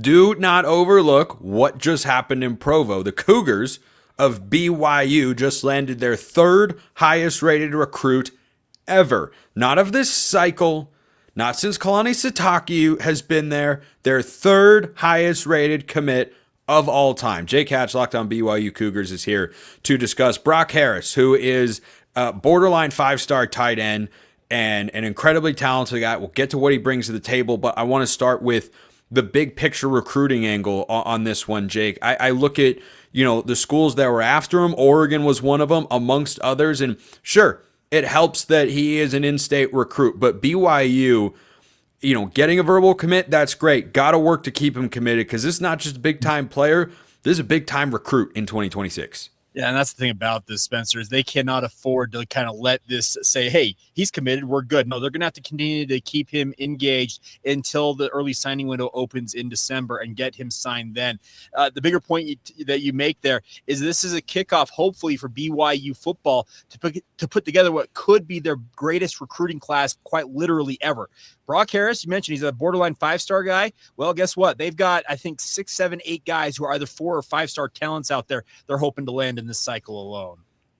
Do not overlook what just happened in Provo. The Cougars of BYU just landed their third highest rated recruit ever. Not of this cycle, not since Kalani Sitake has been there. Their third highest rated commit of all time. Jake Hatch, Locked On BYU Cougars, is here to discuss Brock Harris, who is a borderline five-star tight end and an incredibly talented guy. We'll get to what he brings to the table, but I want to start with the big picture recruiting angle on this one, Jake. I look at, the schools that were after him. Oregon was one of them, amongst others. And sure, it helps that he is an in-state recruit, but BYU, getting a verbal commit, that's great. Got to work to keep him committed because this is not just a big-time player. This is a big-time recruit in 2026. Yeah, and that's the thing about this, Spencer, is they cannot afford to kind of let this say, hey, he's committed, we're good. No, they're going to have to continue to keep him engaged until the early signing window opens in December and get him signed then. The bigger point that you make there is this is a kickoff, hopefully, for BYU football to put together what could be their greatest recruiting class quite literally ever. Brock Harris, you mentioned he's a borderline five-star guy. Well, guess what? They've got, I think, 6, 7, 8 guys who are either 4 or 5-star talents out there they're hoping to land in this cycle alone.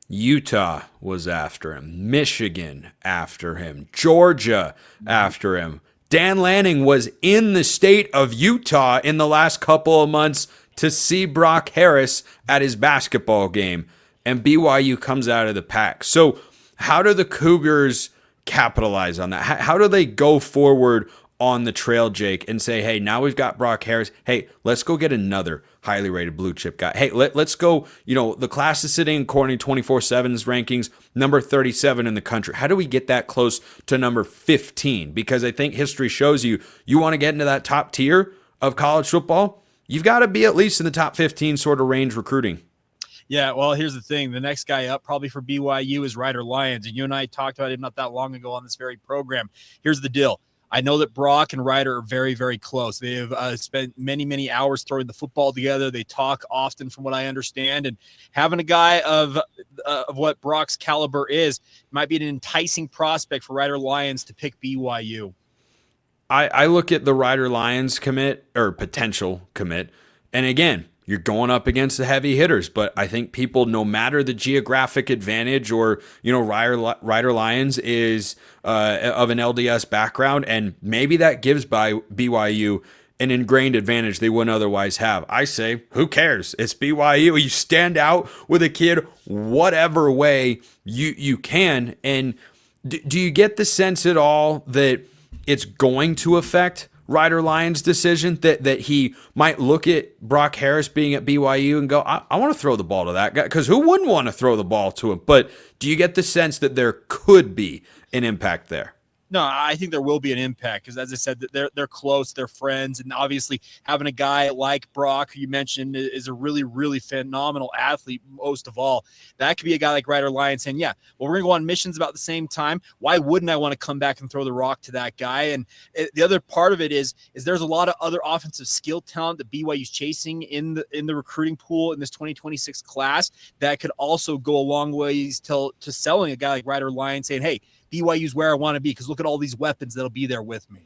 Utah was after him. Michigan after him. Georgia after him. Dan Lanning was in the state of Utah in the last couple of months to see Brock Harris at his basketball game, and BYU comes out of the pack. So how do the Cougars capitalize on that? How do they go forward on the trail, Jake, and say, hey, now we've got Brock Harris. Hey, let's go get another highly rated blue chip guy. Hey, let's go, the class is sitting according to 24/7's rankings, number 37 in the country. How do we get that close to number 15? Because I think history shows you want to get into that top tier of college football, you've got to be at least in the top 15 sort of range recruiting. Yeah, well, here's the thing. The next guy up probably for BYU is Ryder Lyons, and you and I talked about him not that long ago on this very program. Here's the deal. I know that Brock and Ryder are very, very close. They have spent many, many hours throwing the football together. They talk often from what I understand, and having a guy of what Brock's caliber is might be an enticing prospect for Ryder Lyons to pick BYU. I look at the Ryder Lyons commit or potential commit, and again, you're going up against the heavy hitters, but I think people, no matter the geographic advantage or, Ryder Lyons is of an LDS background, and maybe that gives BYU an ingrained advantage they wouldn't otherwise have. I say, who cares? It's BYU. You stand out with a kid whatever way you can. And do you get the sense at all that it's going to affect Ryder Lyons' decision, that he might look at Brock Harris being at BYU and go, I want to throw the ball to that guy? Because who wouldn't want to throw the ball to him? But do you get the sense that there could be an impact there? No, I think there will be an impact because, as I said, they're close, they're friends, and obviously having a guy like Brock, who you mentioned, is a really, really phenomenal athlete. Most of all, that could be a guy like Ryder Lyons saying, "Yeah, well, we're going to go on missions about the same time. Why wouldn't I want to come back and throw the rock to that guy?" And the other part of it is there's a lot of other offensive skill talent that BYU's chasing in the recruiting pool in this 2026 class that could also go a long ways to selling a guy like Ryder Lyons, saying, "Hey, BYU's where I want to be because look at all these weapons that'll be there with me."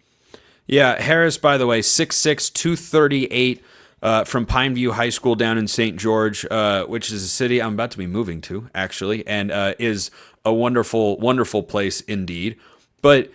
Yeah, Harris, by the way, 6'6", 238 from Pineview High School down in St. George, which is a city I'm about to be moving to, actually, and is a wonderful, wonderful place indeed. But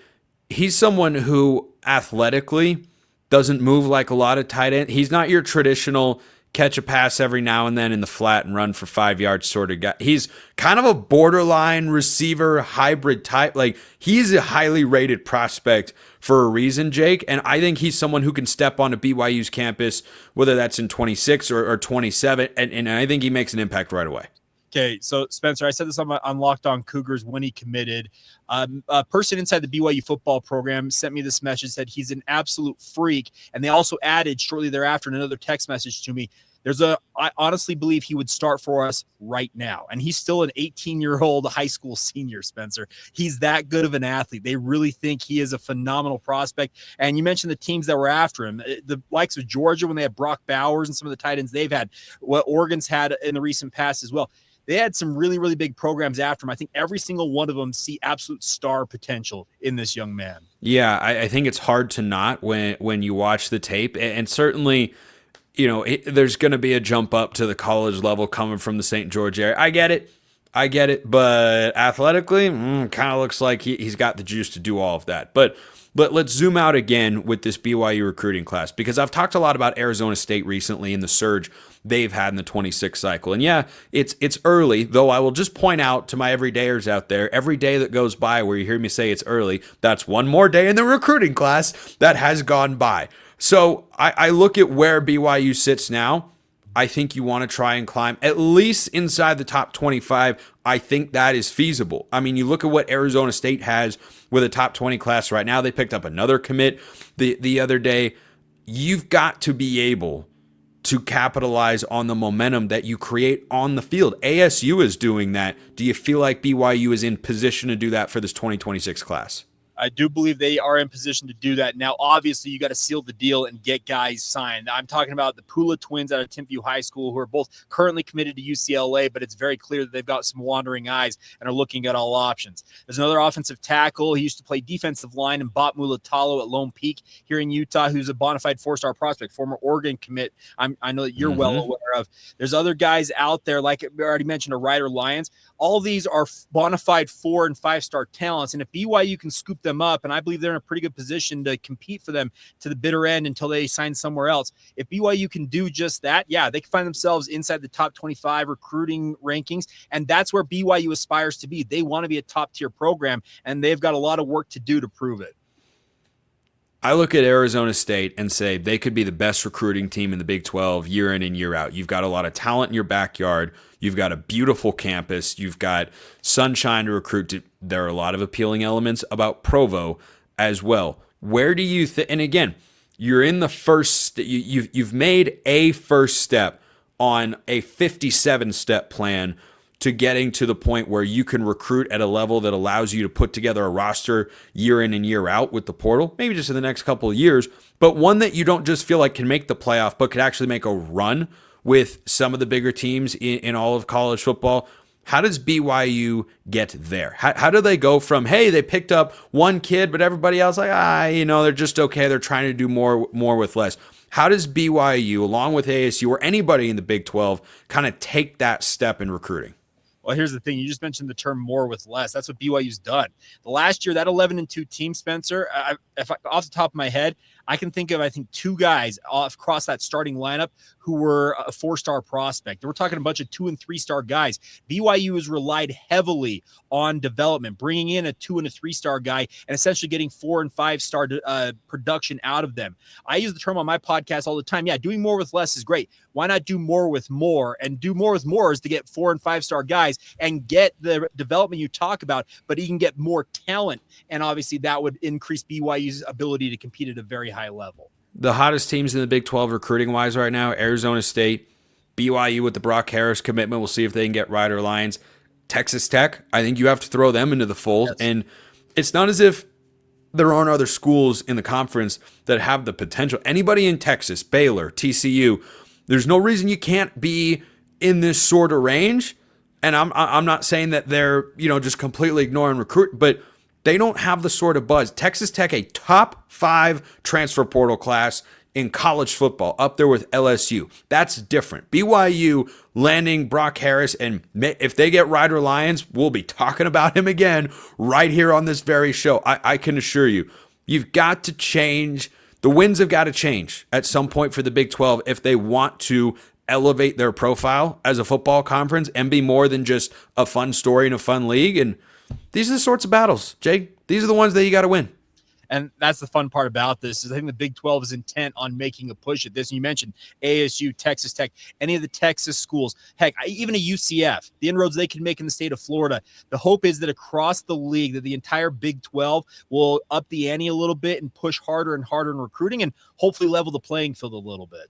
he's someone who athletically doesn't move like a lot of tight ends. He's not your traditional catch a pass every now and then in the flat and run for 5 yards sort of guy. He's kind of a borderline receiver hybrid type. Like, he's a highly rated prospect for a reason, Jake. And I think he's someone who can step onto BYU's campus, whether that's in 26 or 27. And I think he makes an impact right away. Okay, so Spencer, I said this on Locked On Cougars when he committed. A person inside the BYU football program sent me this message, said he's an absolute freak, and they also added shortly thereafter another text message to me. I honestly believe he would start for us right now, and he's still an 18-year-old high school senior, Spencer. He's that good of an athlete. They really think he is a phenomenal prospect, and you mentioned the teams that were after him. The likes of Georgia when they had Brock Bowers and some of the tight ends they've had, what Oregon's had in the recent past as well. They had some really, really big programs after him. I think every single one of them see absolute star potential in this young man. Yeah, I think it's hard to not when you watch the tape, and certainly, there's going to be a jump up to the college level coming from the St. George area. I get it, but athletically, kind of looks like he's got the juice to do all of that. But let's zoom out again with this BYU recruiting class, because I've talked a lot about Arizona State recently and the surge they've had in the 26 cycle. And yeah, it's early, though I will just point out to my everydayers out there, every day that goes by where you hear me say it's early, that's one more day in the recruiting class that has gone by. So I look at where BYU sits now. I think you want to try and climb at least inside the top 25. I think that is feasible. I mean, you look at what Arizona State has with a top 20 class right now. They picked up another commit the other day. You've got to be able to capitalize on the momentum that you create on the field. ASU is doing that. Do you feel like BYU is in position to do that for this 2026 class? I do believe they are in position to do that. Now, obviously, you got to seal the deal and get guys signed. I'm talking about the Pula twins out of Timpview High School, who are both currently committed to UCLA, but it's very clear that they've got some wandering eyes and are looking at all options. There's another offensive tackle. He used to play defensive line, and Bot Mulatalo at Lone Peak here in Utah, who's a bona fide four-star prospect, former Oregon commit. I know that you're well aware of. There's other guys out there, like we already mentioned, a Ryder Lyons. All of these are bona fide 4- and 5-star talents, and if BYU can scoop them up, and I believe they're in a pretty good position to compete for them to the bitter end until they sign somewhere else. If BYU can do just that, yeah, they can find themselves inside the top 25 recruiting rankings, and that's where BYU aspires to be. They want to be a top-tier program, and they've got a lot of work to do to prove it. I look at Arizona State and say they could be the best recruiting team in the Big 12 year in and year out. You've got a lot of talent in your backyard. You've got a beautiful campus. You've got sunshine to recruit to. There are a lot of appealing elements about Provo as well. Where do you think? And again, you're in the first. You've made a first step on a 57-step plan to getting to the point where you can recruit at a level that allows you to put together a roster year in and year out with the portal, maybe just in the next couple of years, but one that you don't just feel like can make the playoff, but could actually make a run with some of the bigger teams in all of college football. How does BYU get there? How do they go from, hey, they picked up one kid, but everybody else like, they're just okay. They're trying to do more with less. How does BYU, along with ASU or anybody in the Big 12, kind of take that step in recruiting? Well, here's the thing. You just mentioned the term more with less. That's what BYU's done. The last year, that 11-2 team, Spencer, off the top of my head, I can think of, 2 guys across that starting lineup who were a 4-star prospect. We're talking a bunch of 2- and 3-star guys. BYU has relied heavily on development, bringing in a 2- and a 3-star guy and essentially getting 4- and 5-star production out of them. I use the term on my podcast all the time. Yeah, doing more with less is great. Why not do more with more? And do more with more is to get 4- and 5-star guys and get the development you talk about, but you can get more talent. And obviously that would increase BYU's ability to compete at a very high level. The hottest teams in the Big 12 recruiting-wise right now, Arizona State, BYU with the Brock Harris commitment. We'll see if they can get Ryder Lyons. Texas Tech, I think you have to throw them into the fold. Yes. And it's not as if there aren't other schools in the conference that have the potential. Anybody in Texas, Baylor, TCU, there's no reason you can't be in this sort of range. And I'm not saying that they're, just completely ignoring recruit, but they don't have the sort of buzz. Texas Tech, a top 5 transfer portal class in college football, up there with LSU. That's different. BYU landing Brock Harris, and if they get Ryder Lyons, we'll be talking about him again right here on this very show. I can assure you, you've got to change. The winds have got to change at some point for the Big 12 if they want to elevate their profile as a football conference and be more than just a fun story in a fun league. And these are the sorts of battles, Jake. These are the ones that you got to win. And that's the fun part about this is I think the Big 12 is intent on making a push at this. And you mentioned ASU, Texas Tech, any of the Texas schools, heck, even a UCF, the inroads they can make in the state of Florida. The hope is that across the league, that the entire Big 12 will up the ante a little bit and push harder and harder in recruiting and hopefully level the playing field a little bit.